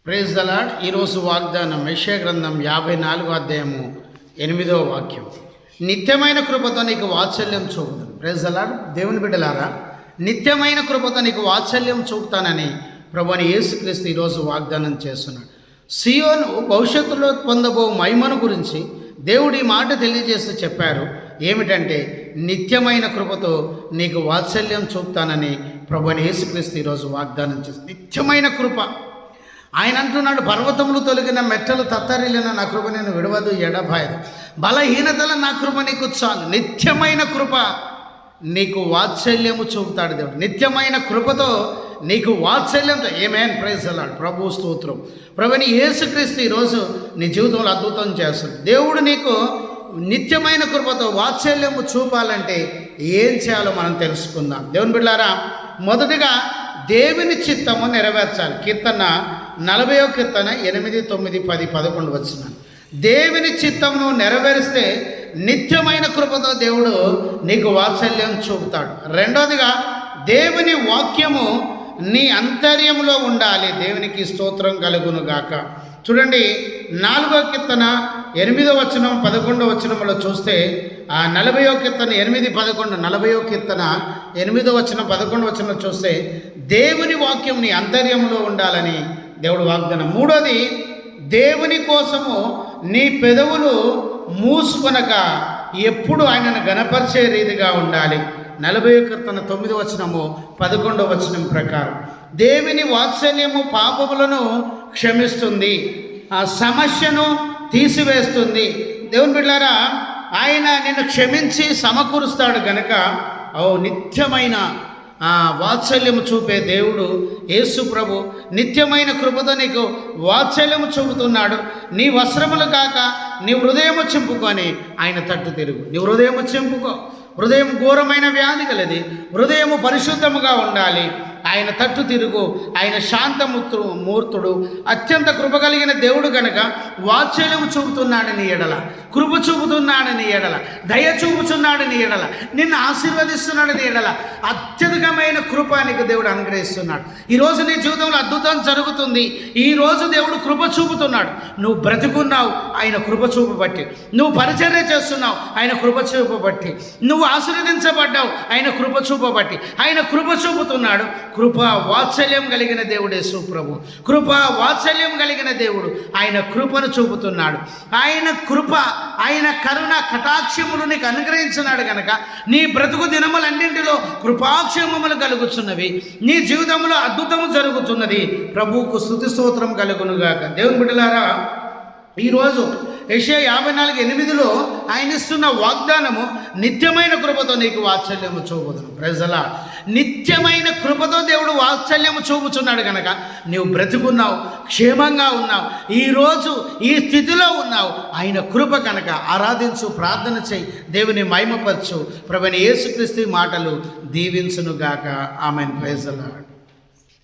Praise the lord. ఈరోజు వాగ్దానం యెషయా గ్రంథం 54వ అధ్యాయము 8వ వాక్యం. నిత్యమైన కృపతో నీకు వాత్సల్యం చూపుతాను. Praise the Lord. దేవుని బిడ్డలారా, నిత్యమైన కృపతో నీకు వాత్సల్యం చూపుతానని ప్రభువైన యేసుక్రీస్తు ఈరోజు వాగ్దానం చేస్తున్నాడు. సియోను భవిష్యత్తులో పొందబో మహిమను గురించి దేవుడు ఈ మాట తెలియజేస్తూ చెప్పారు. ఏమిటంటే, నిత్యమైన కృపతో నీకు వాత్సల్యం చూపుతానని ప్రభువైన యేసుక్రీస్తు ఈరోజు వాగ్దానం చేస్తుంది. నిత్యమైన కృప. ఆయన అంటున్నాడు, పర్వతములు తొలగిన మెట్టలు తత్తరిల్లిన నా కృప నేను విడవదు ఎడబాయదు, బలహీనతల నా కృప నీకు చాలు. నిత్యమైన కృప నీకు వాత్సల్యము చూపుతాడు దేవుడు. నిత్యమైన కృపతో నీకు వాత్సల్యంతో. ఆమేన్. Praise the lord. ప్రభు స్తోత్రం. ప్రభువైన యేసుక్రీస్తు ఈరోజు నీ జీవితంలో అద్భుతం చేస్తాడు. దేవుడు నీకు నిత్యమైన కృపతో వాత్సల్యము చూపాలంటే ఏం చేయాలో మనం తెలుసుకుందాం. దేవుని బిడ్డలారా, మొదటిగా దేవుని చిత్తము నెరవేర్చాలి. కీర్తన 40వ కీర్తన 8, 9, 10, 11 వచనాలు. దేవుని చిత్తమును నెరవేరిస్తే నిత్యమైన కృపతో దేవుడు నీకు వాత్సల్యం చూపుతాడు. రెండవదిగా, దేవుని వాక్యము నీ అంతర్యములో ఉండాలి. దేవునికి స్తోత్రం కలుగును గాక. చూడండి, 4వ కీర్తన 8వ వచనం 11వ వచనంలో చూస్తే, 40వ కీర్తన 8, 11, 40వ కీర్తన 8వ వచనం 11వ వచనం చూస్తే దేవుని వాక్యం నీ అంతర్యములో ఉండాలని దేవుడు వాగ్దానం. మూడోది, దేవుని కోసము నీ పెదవులు మూసుకొనక ఎప్పుడు ఆయనను గణపరిచే రీతిగా ఉండాలి. 40వ కీర్తన 9వ వచనము 11వ వచనం ప్రకారం దేవుని వాత్సల్యము పాపములను క్షమిస్తుంది, ఆ సమస్యను తీసివేస్తుంది. దేవుని బిడ్డలారా, ఆయన నిన్ను క్షమించి సమకూరుస్తాడు గనక నిత్యమైన వాత్సల్యము చూపే దేవుడు యేసు ప్రభు నిత్యమైన కృపతో నీకు వాత్సల్యము చూపుతున్నాడు. నీ వస్త్రములు కాక నీ హృదయము చింపుకొని ఆయన తట్టు తిరుగు. నీ హృదయము చింపుకో. హృదయం ఘోరమైన వ్యాధి కలది. హృదయము పరిశుద్ధముగా ఉండాలి. ఆయన తట్టు తిరుగు. ఆయన శాంతమూర్తుడు, అత్యంత కృప కలిగిన దేవుడు కనుక వాత్సల్యము చూపుతున్నాడని ఎడల, కృప చూపుతున్నాడని ఎడల, దయ చూపుతున్నాడని ఎడల, నిన్ను ఆశీర్వదిస్తున్నాడని ఎడల అత్యధికమైన కృప నీకు దేవుడు అనుగ్రహిస్తున్నాడు. ఈరోజు నీ జీవితంలో అద్భుతం జరుగుతుంది. ఈరోజు దేవుడు కృప చూపుతున్నాడు. నువ్వు బ్రతుకున్నావు ఆయన కృప చూపబట్టి, నువ్వు పరిచర్య చేస్తున్నావు ఆయన కృప చూపబట్టి, నువ్వు ఆశీర్వదించబడ్డావు ఆయన కృప చూపబట్టి. ఆయన కృప చూపుతున్నాడు. కృప వాత్సల్యం కలిగిన దేవుడు యేసు ప్రభు. కృప వాత్సల్యం కలిగిన దేవుడు ఆయన కృపను చూపుతున్నాడు. ఆయన కృప, ఆయన కరుణ కటాక్షములు నీకు అనుగ్రహించున్నాడు కనుక నీ బ్రతుకు దినములన్నింటిలో కృపాక్షేమములు కలుగుతున్నవి. నీ జీవితంలో అద్భుతము జరుగుతున్నది. ప్రభువుకు స్తుతి స్తోత్రం కలుగునుగాక. దేవుని బిడ్డలారా, ఈరోజు యెషయా 54:8లో ఆయన ఇస్తున్న వాగ్దానము, నిత్యమైన కృపతో నీకు వాత్సల్యము చూపుదును. Praise the lord. నిత్యమైన కృపతో దేవుడు వాత్సల్యము చూపుచున్నాడు కనుక నీవు బ్రతుకున్నావు, క్షేమంగా ఉన్నావు, ఈరోజు ఈ స్థితిలో ఉన్నావు. ఆయన కృప కనుక ఆరాధించు, ప్రార్థన చేయి, దేవుని మహిమపరచు. ప్రభువైన యేసుక్రీస్తు మాటలు దీవించునుగాక. ఆమేన్. Praise the lord.